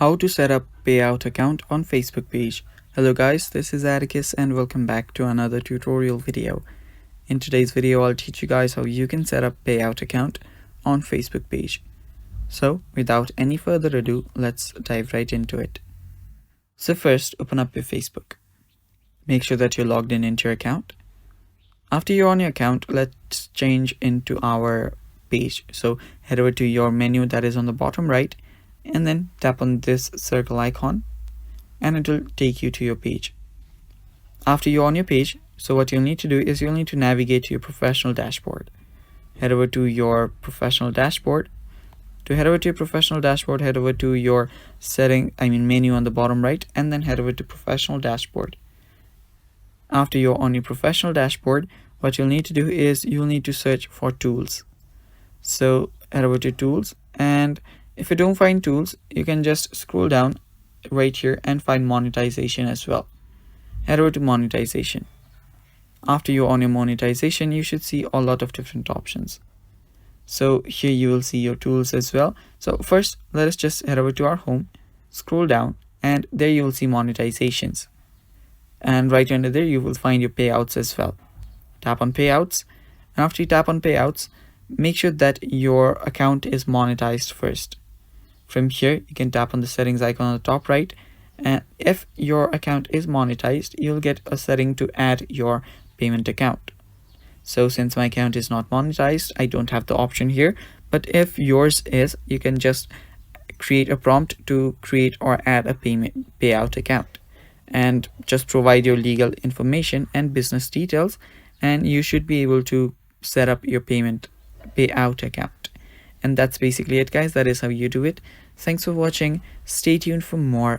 How to set up payout account on Facebook page. Hello guys, this is Atticus and welcome back to another tutorial video. In today's video, I'll teach you guys how you can set up payout account on Facebook page. So without any further ado, let's dive right into it. So first, open up your Facebook. Make sure that you're logged in into your account. After you're on your account, let's change into our page. So head over to your menu that is on the bottom right and then tap on this circle icon and it will take you to your page. After you're on your page, so what you'll need to do is you'll need to navigate to your professional dashboard. Head over to your professional dashboard. To head over to your professional dashboard, head over to your menu on the bottom right and then head over to professional dashboard. After you're on your professional dashboard, what you'll need to do is you'll need to search for tools. So head over to tools, and if you don't find tools, you can just scroll down right here and find monetization as well. Head over to monetization. After you're on your monetization, you should see a lot of different options. So here you will see your tools as well. So first, let us just head over to our home, scroll down, and there you will see monetizations. And right under there, you will find your payouts as well. Tap on payouts, and after you tap on payouts, make sure that your account is monetized first. From here, you can tap on the settings icon on the top right, and if your account is monetized, you'll get a setting to add your payment account. So since my account is not monetized, I don't have the option here, but if yours is, you can just create a prompt to create or add a payout account and just provide your legal information and business details, and you should be able to set up your payout account. And that's basically it, guys. That is how you do it. Thanks for watching. Stay tuned for more